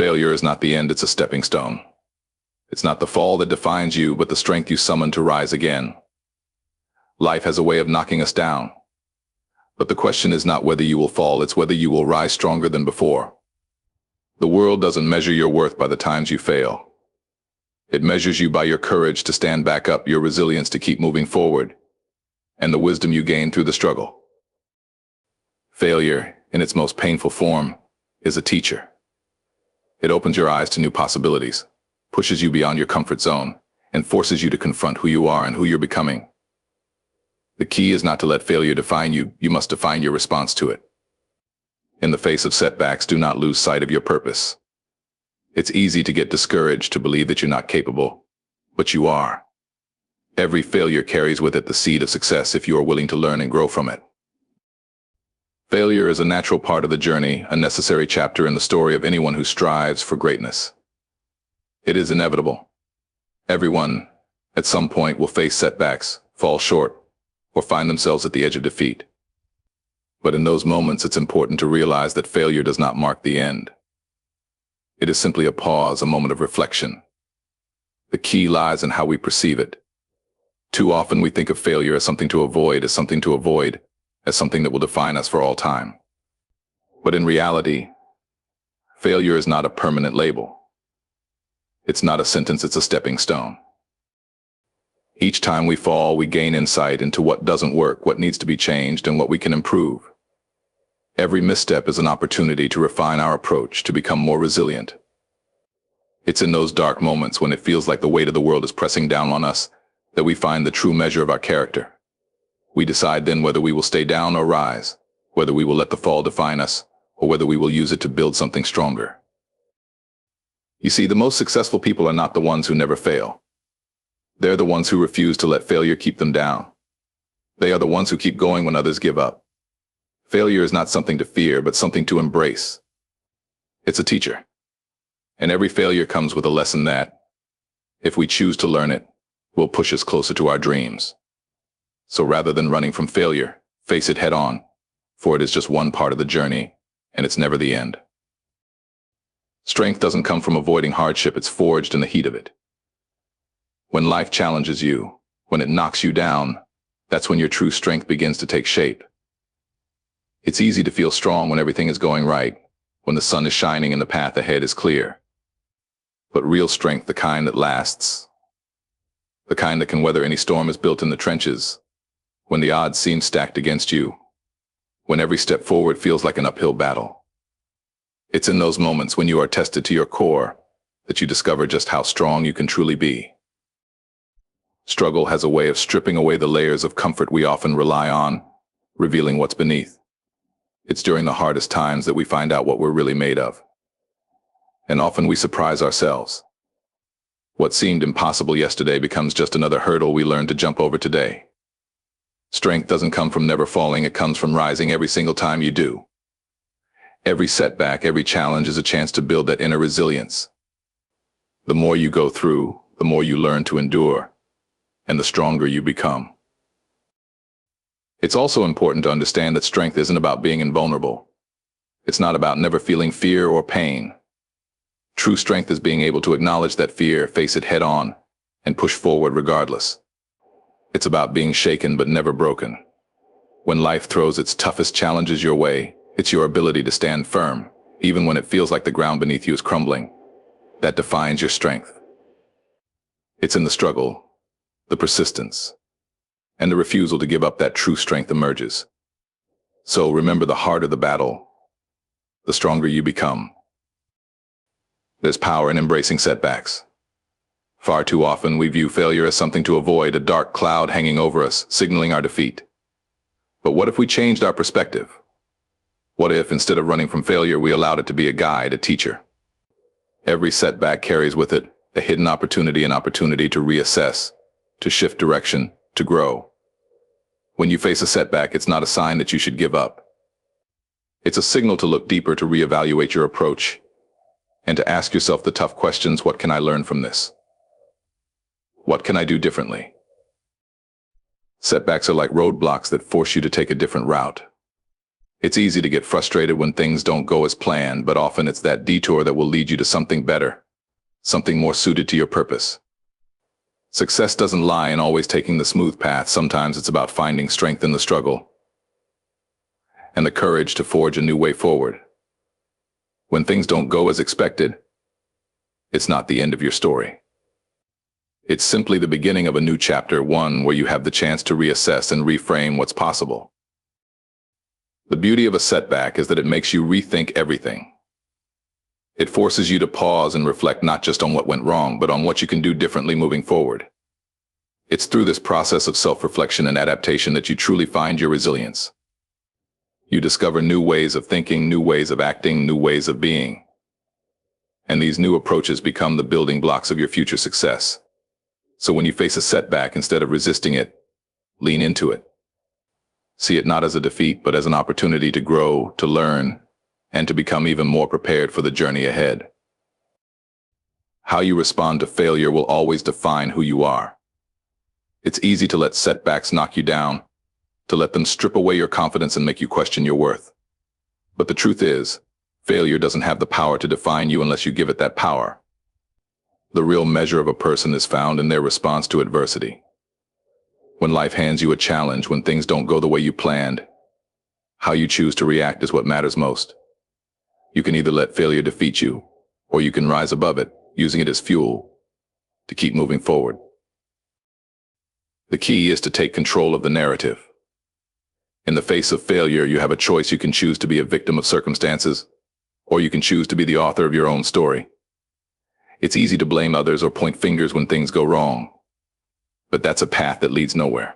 Failure is not the end, it's a stepping stone. It's not the fall that defines you, but the strength you summon to rise again. Life has a way of knocking us down. But the question is not whether you will fall, it's whether you will rise stronger than before. The world doesn't measure your worth by the times you fail. It measures you by your courage to stand back up, your resilience to keep moving forward, and the wisdom you gain through the struggle. Failure, in its most painful form, is a teacher. It opens your eyes to new possibilities, pushes you beyond your comfort zone, and forces you to confront who you are and who you're becoming. The key is not to let failure define you, you must define your response to it. In the face of setbacks, do not lose sight of your purpose. It's easy to get discouraged, to believe that you're not capable, but you are. Every failure carries with it the seed of success if you are willing to learn and grow from it. Failure is a natural part of the journey, a necessary chapter in the story of anyone who strives for greatness. It is inevitable. Everyone, at some point, will face setbacks, fall short, or find themselves at the edge of defeat. But in those moments, it's important to realize that failure does not mark the end. It is simply a pause, a moment of reflection. The key lies in how we perceive it. Too often we think of failure as something to avoid, as something that will define us for all time. But in reality, failure is not a permanent label. It's not a sentence, it's a stepping stone. Each time we fall, we gain insight into what doesn't work, what needs to be changed, and what we can improve. Every misstep is an opportunity to refine our approach, to become more resilient. It's in those dark moments when it feels like the weight of the world is pressing down on us that we find the true measure of our character. We decide then whether we will stay down or rise, whether we will let the fall define us, or whether we will use it to build something stronger. You see, the most successful people are not the ones who never fail. They're the ones who refuse to let failure keep them down. They are the ones who keep going when others give up. Failure is not something to fear, but something to embrace. It's a teacher. And every failure comes with a lesson that, if we choose to learn it, will push us closer to our dreams. So rather than running from failure, face it head on, for it is just one part of the journey, and it's never the end. Strength doesn't come from avoiding hardship, it's forged in the heat of it. When life challenges you, when it knocks you down, that's when your true strength begins to take shape. It's easy to feel strong when everything is going right, when the sun is shining and the path ahead is clear. But real strength, the kind that lasts, the kind that can weather any storm, is built in the trenches, when the odds seem stacked against you, when every step forward feels like an uphill battle. It's in those moments when you are tested to your core that you discover just how strong you can truly be. Struggle has a way of stripping away the layers of comfort we often rely on, revealing what's beneath. It's during the hardest times that we find out what we're really made of. And often we surprise ourselves. What seemed impossible yesterday becomes just another hurdle we learn to jump over today. Strength doesn't come from never falling, it comes from rising every single time you do. Every setback, every challenge is a chance to build that inner resilience. The more you go through, the more you learn to endure, and the stronger you become. It's also important to understand that strength isn't about being invulnerable. It's not about never feeling fear or pain. True strength is being able to acknowledge that fear, face it head on, and push forward regardless. It's about being shaken but never broken. When life throws its toughest challenges your way, it's your ability to stand firm, even when it feels like the ground beneath you is crumbling, that defines your strength. It's in the struggle, the persistence, and the refusal to give up that true strength emerges. So remember, the harder the battle, the stronger you become. There's power in embracing setbacks. Far too often we view failure as something to avoid, a dark cloud hanging over us, signaling our defeat. But what if we changed our perspective? What if, instead of running from failure, we allowed it to be a guide, a teacher? Every setback carries with it a hidden opportunity, an opportunity to reassess, to shift direction, to grow. When you face a setback, it's not a sign that you should give up. It's a signal to look deeper, to reevaluate your approach, and to ask yourself the tough questions: what can I learn from this? What can I do differently? Setbacks are like roadblocks that force you to take a different route. It's easy to get frustrated when things don't go as planned, but often it's that detour that will lead you to something better, something more suited to your purpose. Success doesn't lie in always taking the smooth path. Sometimes it's about finding strength in the struggle and the courage to forge a new way forward. When things don't go as expected, it's not the end of your story. It's simply the beginning of a new chapter, one where you have the chance to reassess and reframe what's possible. The beauty of a setback is that it makes you rethink everything. It forces you to pause and reflect not just on what went wrong, but on what you can do differently moving forward. It's through this process of self-reflection and adaptation that you truly find your resilience. You discover new ways of thinking, new ways of acting, new ways of being. And these new approaches become the building blocks of your future success. So when you face a setback, instead of resisting it, lean into it. See it not as a defeat, but as an opportunity to grow, to learn, and to become even more prepared for the journey ahead. How you respond to failure will always define who you are. It's easy to let setbacks knock you down, to let them strip away your confidence and make you question your worth. But the truth is, failure doesn't have the power to define you unless you give it that power. The real measure of a person is found in their response to adversity. When life hands you a challenge, when things don't go the way you planned, how you choose to react is what matters most. You can either let failure defeat you, or you can rise above it, using it as fuel to keep moving forward. The key is to take control of the narrative. In the face of failure, you have a choice. You can choose to be a victim of circumstances, or you can choose to be the author of your own story. It's easy to blame others or point fingers when things go wrong, but that's a path that leads nowhere.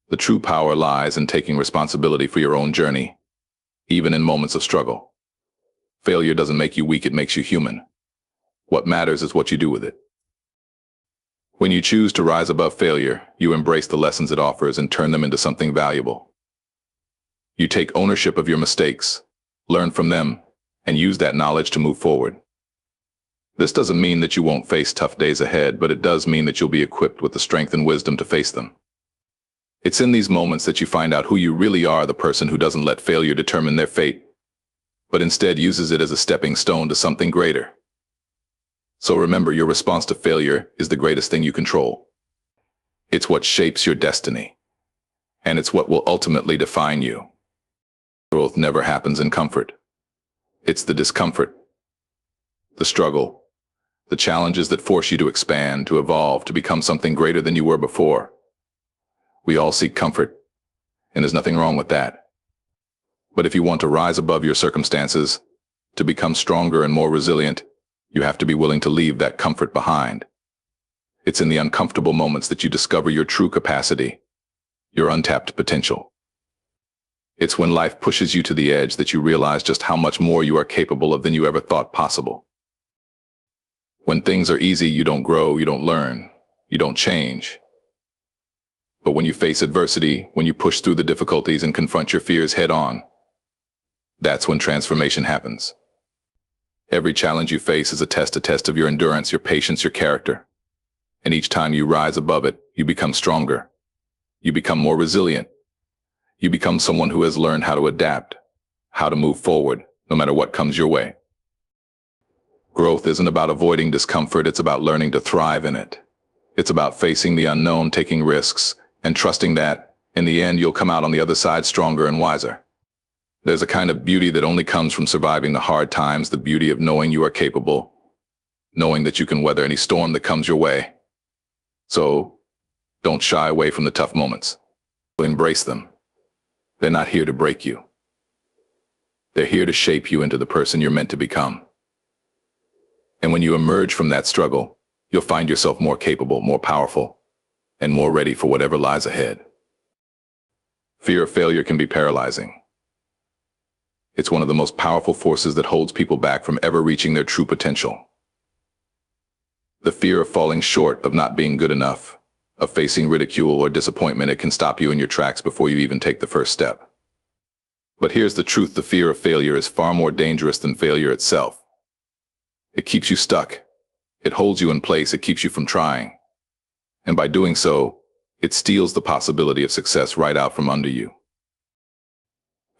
The true power lies in taking responsibility for your own journey, even in moments of struggle. Failure doesn't make you weak, it makes you human. What matters is what you do with it. When you choose to rise above failure, you embrace the lessons it offers and turn them into something valuable. You take ownership of your mistakes, learn from them, and use that knowledge to move forward. This doesn't mean that you won't face tough days ahead, but it does mean that you'll be equipped with the strength and wisdom to face them. It's in these moments that you find out who you really are, the person who doesn't let failure determine their fate, but instead uses it as a stepping stone to something greater. So remember, your response to failure is the greatest thing you control. It's what shapes your destiny, and it's what will ultimately define you. Growth never happens in comfort. It's the discomfort, the struggle, the challenges that force you to expand, to evolve, to become something greater than you were before. We all seek comfort, and there's nothing wrong with that. But if you want to rise above your circumstances, to become stronger and more resilient, you have to be willing to leave that comfort behind. It's in the uncomfortable moments that you discover your true capacity, your untapped potential. It's when life pushes you to the edge that you realize just how much more you are capable of than you ever thought possible. When things are easy, you don't grow, you don't learn, you don't change. But when you face adversity, when you push through the difficulties and confront your fears head on, that's when transformation happens. Every challenge you face is a test of your endurance, your patience, your character. And each time you rise above it, you become stronger. You become more resilient. You become someone who has learned how to adapt, how to move forward, no matter what comes your way. Growth isn't about avoiding discomfort, it's about learning to thrive in it. It's about facing the unknown, taking risks, and trusting that, in the end, you'll come out on the other side stronger and wiser. There's a kind of beauty that only comes from surviving the hard times, the beauty of knowing you are capable, knowing that you can weather any storm that comes your way. So, don't shy away from the tough moments. Embrace them. They're not here to break you. They're here to shape you into the person you're meant to become. And when you emerge from that struggle, you'll find yourself more capable, more powerful, and more ready for whatever lies ahead. Fear of failure can be paralyzing. It's one of the most powerful forces that holds people back from ever reaching their true potential. The fear of falling short, of not being good enough, of facing ridicule or disappointment, it can stop you in your tracks before you even take the first step. But here's the truth: the fear of failure is far more dangerous than failure itself. It keeps you stuck. It holds you in place. It keeps you from trying. And by doing so, it steals the possibility of success right out from under you.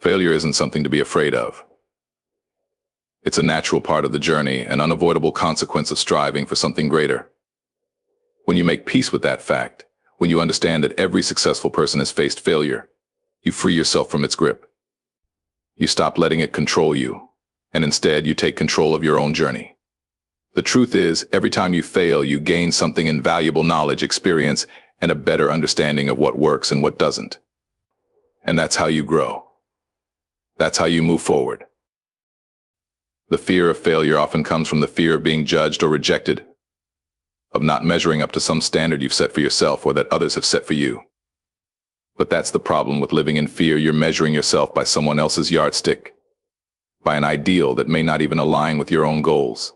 Failure isn't something to be afraid of. It's a natural part of the journey, an unavoidable consequence of striving for something greater. When you make peace with that fact, when you understand that every successful person has faced failure, you free yourself from its grip. You stop letting it control you, and instead you take control of your own journey. The truth is, every time you fail, you gain something invaluable: knowledge, experience, and a better understanding of what works and what doesn't. And that's how you grow. That's how you move forward. The fear of failure often comes from the fear of being judged or rejected, of not measuring up to some standard you've set for yourself or that others have set for you. But that's the problem with living in fear. You're measuring yourself by someone else's yardstick, by an ideal that may not even align with your own goals.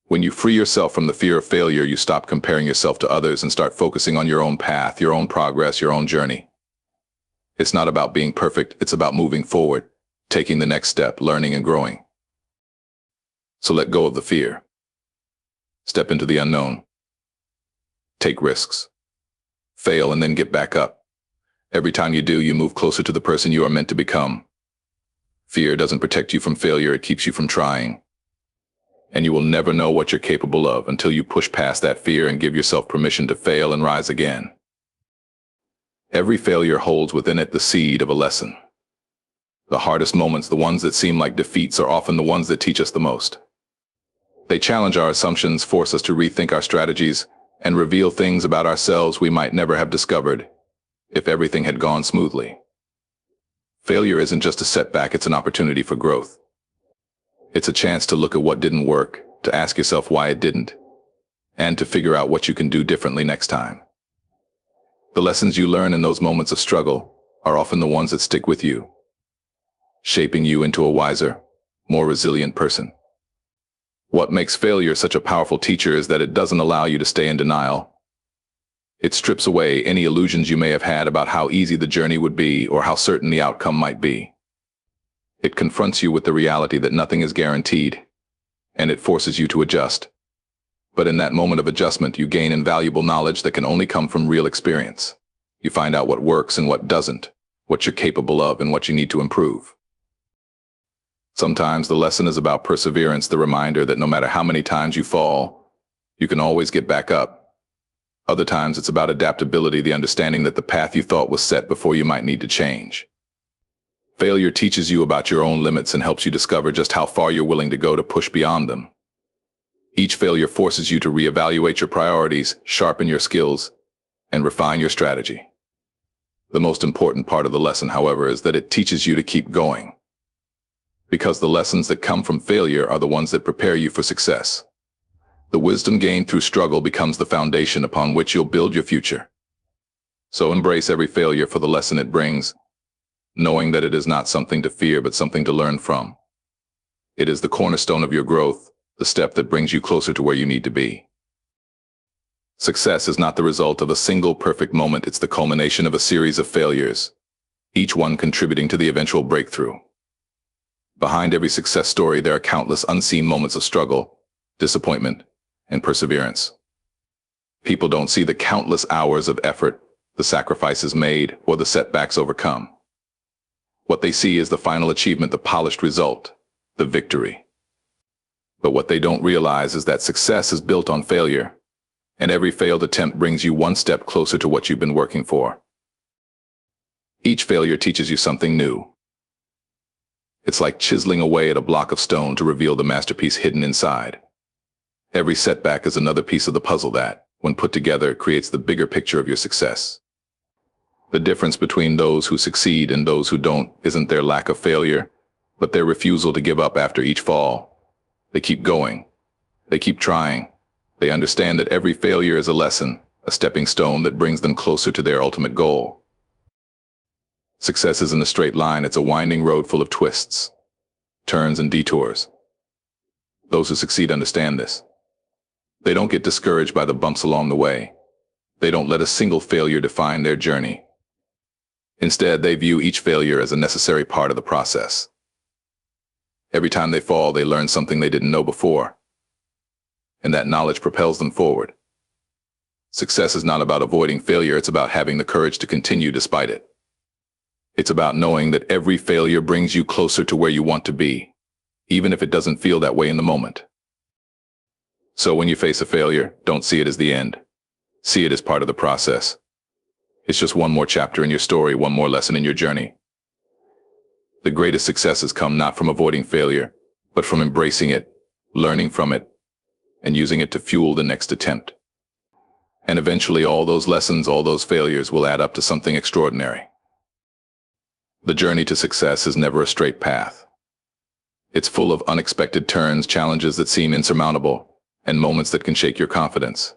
When you free yourself from the fear of failure, you stop comparing yourself to others and start focusing on your own path, your own progress, your own journey. It's not about being perfect, it's about moving forward, taking the next step, learning and growing. So let go of the fear. Step into the unknown. Take risks. Fail and then get back up. Every time you do, you move closer to the person you are meant to become. Fear doesn't protect you from failure, it keeps you from trying. And you will never know what you're capable of until you push past that fear and give yourself permission to fail and rise again. Every failure holds within it the seed of a lesson. The hardest moments, the ones that seem like defeats, are often the ones that teach us the most. They challenge our assumptions, force us to rethink our strategies, and reveal things about ourselves we might never have discovered if everything had gone smoothly. Failure isn't just a setback, it's an opportunity for growth. It's a chance to look at what didn't work, to ask yourself why it didn't, and to figure out what you can do differently next time. The lessons you learn in those moments of struggle are often the ones that stick with you, shaping you into a wiser, more resilient person. What makes failure such a powerful teacher is that it doesn't allow you to stay in denial. It strips away any illusions you may have had about how easy the journey would be or how certain the outcome might be. It confronts you with the reality that nothing is guaranteed, and it forces you to adjust. But in that moment of adjustment, you gain invaluable knowledge that can only come from real experience. You find out what works and what doesn't, what you're capable of and what you need to improve. Sometimes the lesson is about perseverance, the reminder that no matter how many times you fall, you can always get back up. Other times it's about adaptability, the understanding that the path you thought was set before you might need to change. Failure teaches you about your own limits and helps you discover just how far you're willing to go to push beyond them. Each failure forces you to reevaluate your priorities, sharpen your skills, and refine your strategy. The most important part of the lesson, however, is that it teaches you to keep going. Because the lessons that come from failure are the ones that prepare you for success. The wisdom gained through struggle becomes the foundation upon which you'll build your future. So embrace every failure for the lesson it brings, knowing that it is not something to fear but something to learn from. It is the cornerstone of your growth, the step that brings you closer to where you need to be. Success is not the result of a single perfect moment, it's the culmination of a series of failures, each one contributing to the eventual breakthrough. Behind every success story, there are countless unseen moments of struggle, disappointment, and perseverance. People don't see the countless hours of effort, the sacrifices made, or the setbacks overcome. What they see is the final achievement, the polished result, the victory. But what they don't realize is that success is built on failure, and every failed attempt brings you one step closer to what you've been working for. Each failure teaches you something new. It's like chiseling away at a block of stone to reveal the masterpiece hidden inside. Every setback is another piece of the puzzle that, when put together, creates the bigger picture of your success. The difference between those who succeed and those who don't isn't their lack of failure, but their refusal to give up after each fall. They keep going. They keep trying. They understand that every failure is a lesson, a stepping stone that brings them closer to their ultimate goal. Success isn't a straight line, it's a winding road full of twists, turns, and detours. Those who succeed understand this. They don't get discouraged by the bumps along the way. They don't let a single failure define their journey. Instead, they view each failure as a necessary part of the process. Every time they fall, they learn something they didn't know before, and that knowledge propels them forward. Success is not about avoiding failure, it's about having the courage to continue despite it. It's about knowing that every failure brings you closer to where you want to be, even if it doesn't feel that way in the moment. So when you face a failure, don't see it as the end. See it as part of the process. It's just one more chapter in your story, one more lesson in your journey. The greatest successes come not from avoiding failure, but from embracing it, learning from it, and using it to fuel the next attempt. And eventually all those lessons, all those failures will add up to something extraordinary. The journey to success is never a straight path. It's full of unexpected turns, challenges that seem insurmountable, and moments that can shake your confidence.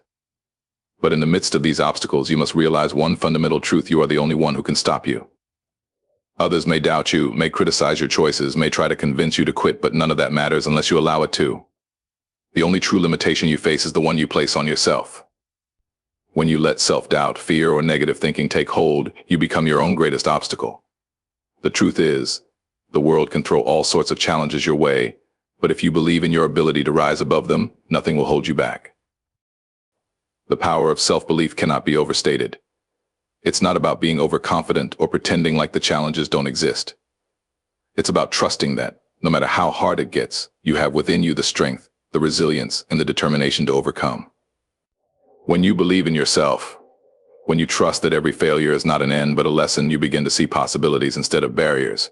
But in the midst of these obstacles, you must realize one fundamental truth: you are the only one who can stop you. Others may doubt you, may criticize your choices, may try to convince you to quit, but none of that matters unless you allow it to. The only true limitation you face is the one you place on yourself. When you let self-doubt, fear, or negative thinking take hold, you become your own greatest obstacle. The truth is, the world can throw all sorts of challenges your way, but if you believe in your ability to rise above them, nothing will hold you back. The power of self-belief cannot be overstated. It's not about being overconfident or pretending like the challenges don't exist. It's about trusting that, no matter how hard it gets, you have within you the strength, the resilience, and the determination to overcome. When you believe in yourself, when you trust that every failure is not an end but a lesson, you begin to see possibilities instead of barriers.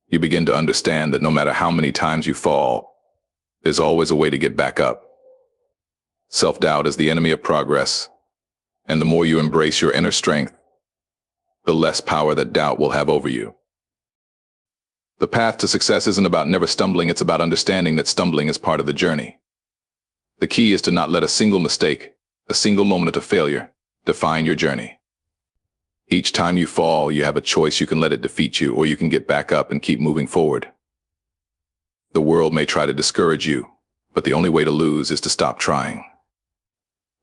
You begin to understand that no matter how many times you fall, there's always a way to get back up. Self-doubt is the enemy of progress, and the more you embrace your inner strength, the less power that doubt will have over you. The path to success isn't about never stumbling, it's about understanding that stumbling is part of the journey. The key is to not let a single mistake, a single moment of failure, define your journey. Each time you fall, you have a choice: you can let it defeat you, or you can get back up and keep moving forward. The world may try to discourage you, but the only way to lose is to stop trying.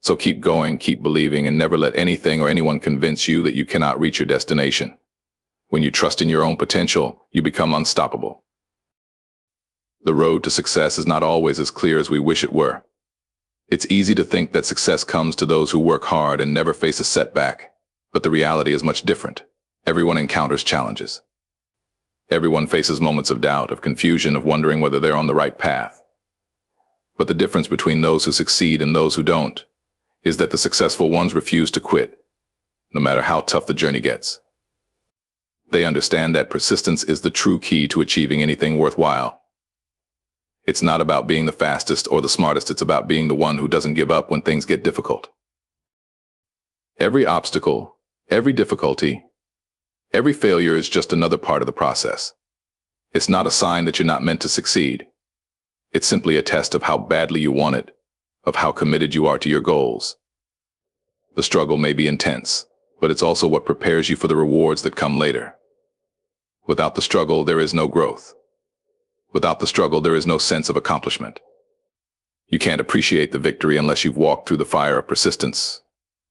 So keep going, keep believing, and never let anything or anyone convince you that you cannot reach your destination. When you trust in your own potential, you become unstoppable. The road to success is not always as clear as we wish it were. It's easy to think that success comes to those who work hard and never face a setback, but the reality is much different. Everyone encounters challenges. Everyone faces moments of doubt, of confusion, of wondering whether they're on the right path. But the difference between those who succeed and those who don't is that the successful ones refuse to quit, no matter how tough the journey gets. They understand that persistence is the true key to achieving anything worthwhile. It's not about being the fastest or the smartest, it's about being the one who doesn't give up when things get difficult. Every obstacle, every difficulty, every failure is just another part of the process. It's not a sign that you're not meant to succeed. It's simply a test of how badly you want it, of how committed you are to your goals. The struggle may be intense, but it's also what prepares you for the rewards that come later. Without the struggle, there is no growth. Without the struggle, there is no sense of accomplishment. You can't appreciate the victory unless you've walked through the fire of persistence,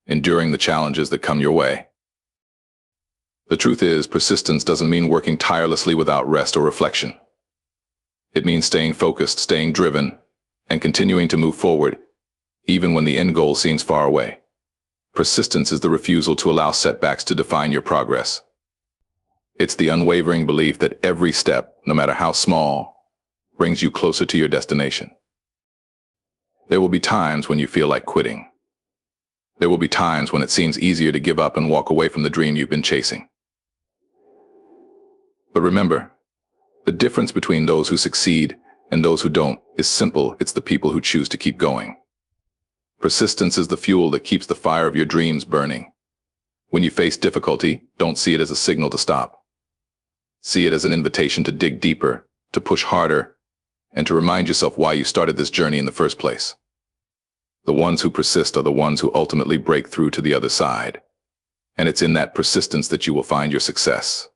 enduring the challenges that come your way. The truth is, persistence doesn't mean working tirelessly without rest or reflection. It means staying focused, staying driven, and continuing to move forward, even when the end goal seems far away. Persistence is the refusal to allow setbacks to define your progress. It's the unwavering belief that every step, no matter how small, brings you closer to your destination. There will be times when you feel like quitting. There will be times when it seems easier to give up and walk away from the dream you've been chasing. But remember, the difference between those who succeed and those who don't is simple. It's the people who choose to keep going. Persistence is the fuel that keeps the fire of your dreams burning. When you face difficulty, don't see it as a signal to stop. See it as an invitation to dig deeper, to push harder, and to remind yourself why you started this journey in the first place. The ones who persist are the ones who ultimately break through to the other side. And it's in that persistence that you will find your success.